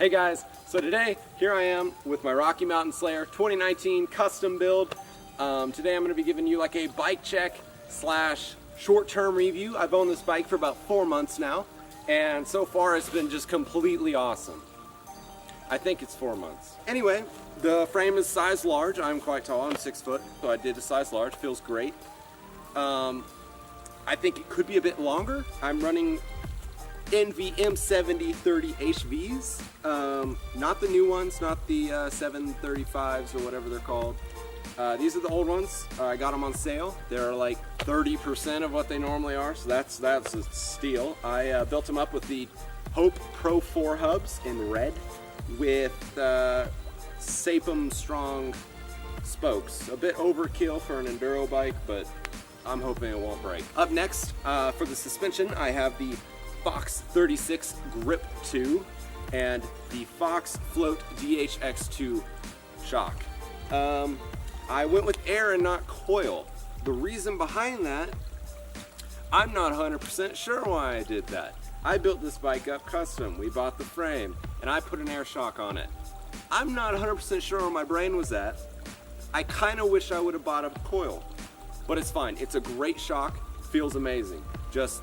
Hey guys, so today, here I am with my Rocky Mountain Slayer 2019 custom build. Today I'm going to be giving you like a bike check slash short-term review. I've owned this bike for about 4 months now, and so far it's been just completely awesome. I think it's 4 months. Anyway, the frame is size large. I'm quite tall, I'm 6 foot, so I did a size large, feels great. I think it could be a bit longer. I'm running NVM70 30 HVs, not the new ones, not the 735s or whatever they're called. These are the old ones. I got them on sale. They're like 30% of what they normally are, so that's a steal. I built them up with the Hope Pro 4 hubs in red with Sapum Strong spokes. A bit overkill for an enduro bike, but I'm hoping it won't break. Up next, for the suspension, I have the Fox 36 Grip 2 and the Fox Float DHX2 shock. I went with air and not coil. The reason behind that, I'm not 100% sure why I did that. I built this bike up custom. We bought the frame and I put an air shock on it. I'm not 100% sure where my brain was at. I kind of wish I would have bought a coil, but it's fine. It's a great shock, feels amazing. Just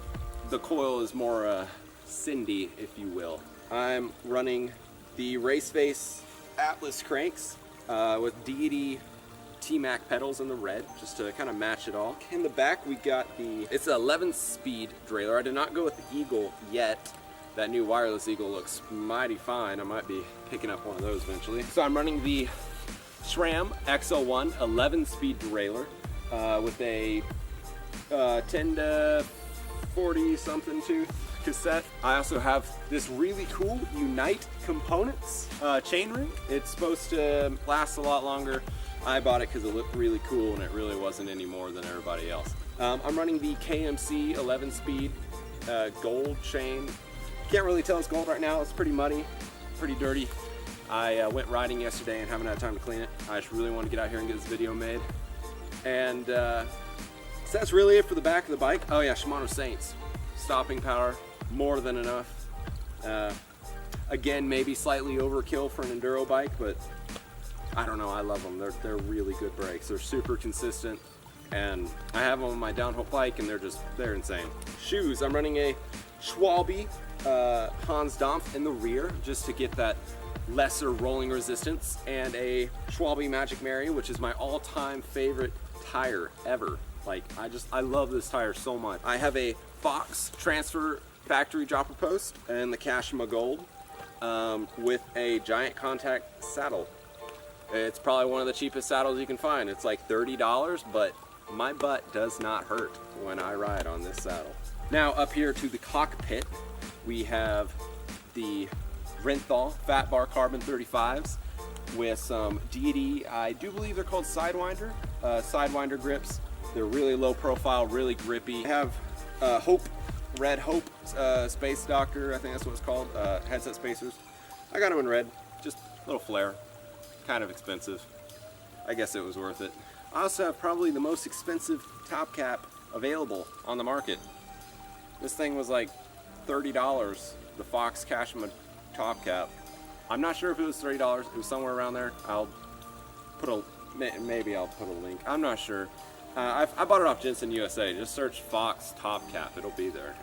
the coil is more Cindy, if you will. I'm running the Race Face Atlas cranks with Deity T-Mac pedals in the red, just to kind of match it all. In the back, we got it's an 11-speed derailleur. I did not go with the Eagle yet. That new wireless Eagle looks mighty fine. I might be picking up one of those eventually. So I'm running the SRAM XL1 11-speed derailleur with a 10 to 40 something tooth cassette. I also have this really cool Unite Components chainring. It's supposed to last a lot longer. I bought it because it looked really cool and it really wasn't any more than everybody else. I'm running the KMC 11-speed gold chain. Can't really tell it's gold right now. It's pretty muddy, pretty dirty. I went riding yesterday and haven't had time to clean it. I just really want to get out here and get this video made. And so that's really it for the back of the bike. Oh yeah, Shimano Saints. Stopping power, more than enough. Again, maybe slightly overkill for an enduro bike, but I don't know, I love them. They're really good brakes. They're super consistent, and I have them on my downhill bike, and they're insane. Shoes, I'm running a Schwalbe Hans Dampf in the rear, just to get that lesser rolling resistance, and a Schwalbe Magic Mary, which is my all-time favorite tire ever. Like, I love this tire so much. I have a Fox Transfer factory dropper post and the Kashima Gold with a giant contact saddle. It's probably one of the cheapest saddles you can find. It's like $30, but my butt does not hurt when I ride on this saddle. Now up here to the cockpit, we have the Renthal Fat Bar Carbon 35s with some Deity, I do believe they're called Sidewinder grips. They're really low profile, really grippy. I have Red Hope Space Doctor, I think that's what it's called, headset spacers. I got them in red, just a little flare, kind of expensive. I guess it was worth it. I also have probably the most expensive top cap available on the market. This thing was like $30, the Fox Kashima top cap. I'm not sure if it was $30, it was somewhere around there. Maybe I'll put a link, I'm not sure. I bought it off Jensen USA. Just search Fox top cap, it'll be there.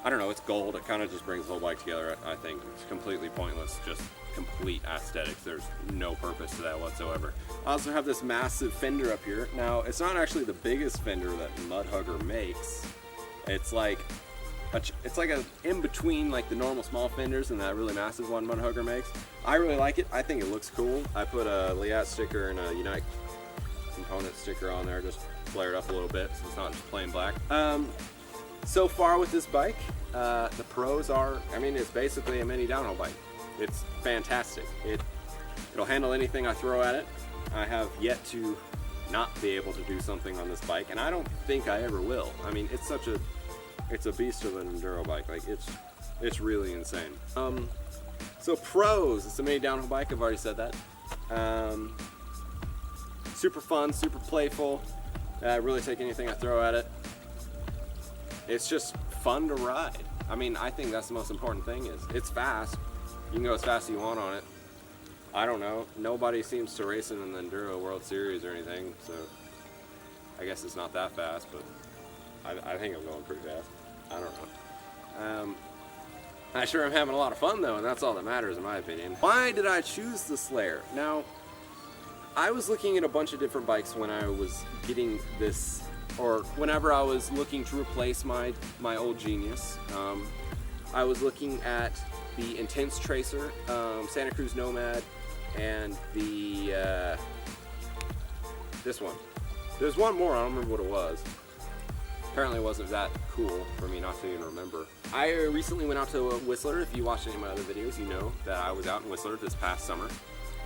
I don't know, it's gold. It kind of just brings the whole bike together, I think. It's completely pointless, just complete aesthetics. There's no purpose to that whatsoever. I also have this massive fender up here. Now, it's not actually the biggest fender that Mudhugger makes. It's like a in between like the normal small fenders and that really massive one Mudhugger makes. I really like it. I think it looks cool. I put a Liat sticker and a Unite Component sticker on there, just flared up a little bit so it's not just plain black. So far with this bike, the pros are, I mean, it's basically a mini downhill bike. It's fantastic. It'll handle anything I throw at it. I have yet to not be able to do something on this bike, and I don't think I ever will. I mean, it's a beast of an enduro bike. Like, it's really insane. So pros, it's a mini downhill bike, I've already said that. Super fun, super playful. Really take anything I throw at it. It's just fun to ride. I mean, I think that's the most important thing is it's fast. You can go as fast as you want on it. I don't know. Nobody seems to race it in the Enduro World Series or anything, so I guess it's not that fast, but I think I'm going pretty fast. I don't know. I sure am having a lot of fun though, and that's all that matters in my opinion. Why did I choose the Slayer? Now, I was looking at a bunch of different bikes when I was getting this, or whenever I was looking to replace my old Genius. I was looking at the Intense Tracer, Santa Cruz Nomad, and the this one. There's one more, I don't remember what it was. Apparently it wasn't that cool for me not to even remember. I recently went out to Whistler. If you watched any of my other videos, you know that I was out in Whistler this past summer.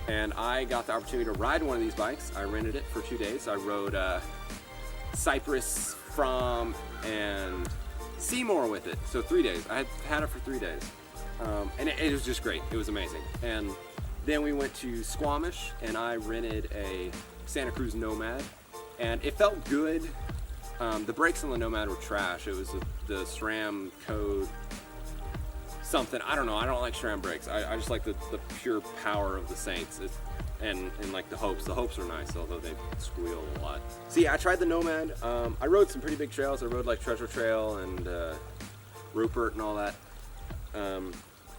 And I got the opportunity to ride one of these bikes. I rented it for 2 days. I rode Cypress, From, and Seymour with it. So 3 days. I had it for 3 days. And it was just great. It was amazing. And then we went to Squamish and I rented a Santa Cruz Nomad. And it felt good. The brakes on the Nomad were trash. It was the SRAM code something. I don't know. I don't like SRAM brakes. I just like the pure power of the Saints. And like the Hopes. The Hopes are nice, although they squeal a lot. So yeah, I tried the Nomad. I rode some pretty big trails. I rode like Treasure Trail and Rupert and all that.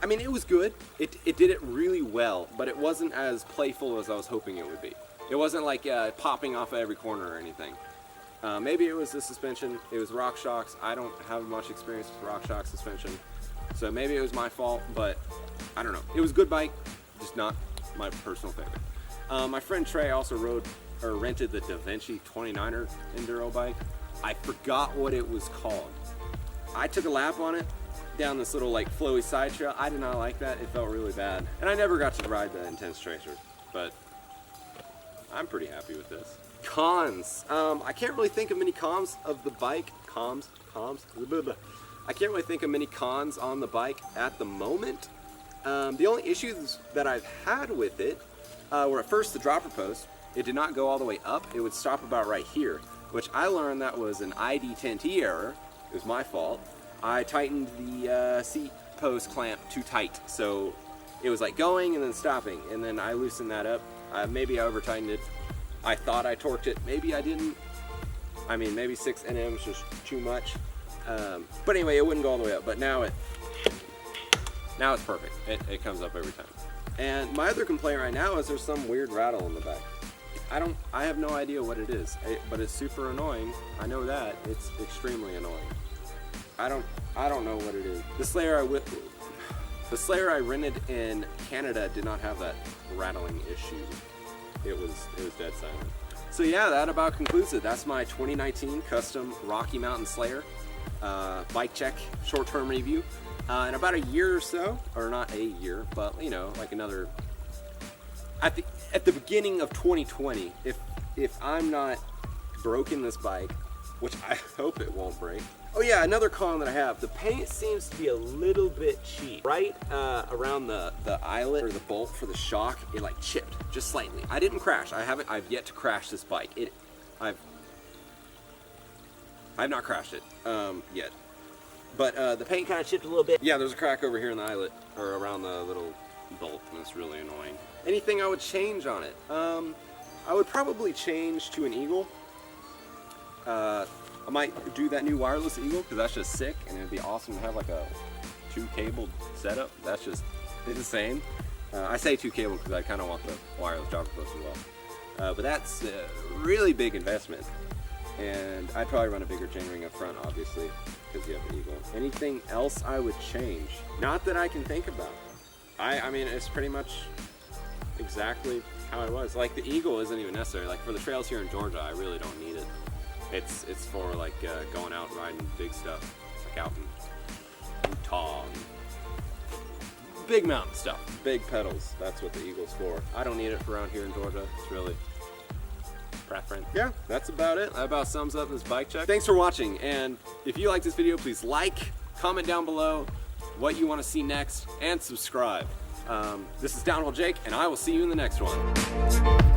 I mean, it was good. It did it really well, but it wasn't as playful as I was hoping it would be. It wasn't like popping off at every corner or anything. Maybe it was the suspension. It was RockShox. I don't have much experience with RockShox suspension, so maybe it was my fault, but I don't know. It was a good bike, just not my personal favorite. My friend Trey also rented the Da Vinci 29er Enduro bike. I forgot what it was called. I took a lap on it down this little like flowy side trail. I did not like that. It felt really bad. And I never got to ride the Intense Tracer, but I'm pretty happy with this. Cons. I can't really think of many cons of the bike. Cons. I can't really think of many cons on the bike at the moment. The only issues that I've had with it were at first the dropper post. It did not go all the way up. It would stop about right here, which I learned that was an ID10T error. It was my fault. I tightened the seat post clamp too tight, so it was like going and then stopping, and then I loosened that up. Maybe I over tightened it. I thought I torqued it. Maybe I didn't. I mean, maybe 6 Nm is just too much. But anyway, it wouldn't go all the way up. But now it's perfect. It comes up every time. And my other complaint right now is there's some weird rattle in the back. I have no idea what it is, but it's super annoying. I know that. It's extremely annoying. I don't know what it is. The Slayer I rented in Canada did not have that rattling issue. It was dead silent. So yeah, that about concludes it. That's my 2019 custom Rocky Mountain Slayer bike check short-term review. In about a year or so, or not a year, but you know, like another, at the beginning of 2020, if I'm not broken this bike, which I hope it won't break. Oh yeah, another con that I have, the paint seems to be a little bit cheap. Right around the eyelet or the bolt for the shock, it like chipped just slightly. I didn't crash. I've yet to crash this bike. I've not crashed it yet. But the paint kind of chipped a little bit. Yeah, there's a crack over here in the eyelet, or around the little bolt, and it's really annoying. Anything I would change on it? I would probably change to an Eagle. I might do that new wireless Eagle, because that's just sick, and it'd be awesome to have like a 2-cabled setup. That's just insane. I say 2-cable because I kind of want the wireless dropper post as well. But that's a really big investment. And I'd probably run a bigger chainring up front, obviously, because you have the Eagle. Anything else I would change? Not that I can think about. I mean, it's pretty much exactly how it was. Like, the Eagle isn't even necessary. Like, for the trails here in Georgia, I really don't need it. It's for, like, going out and riding big stuff, like out in Utah. Big mountain stuff, big pedals. That's what the Eagle's for. I don't need it for around here in Georgia. It's really preference. Yeah, that's about it. That about sums up this bike check. Thanks for watching, and if you like this video, please like, comment down below what you want to see next, and subscribe. This is Downhill Jake, and I will see you in the next one.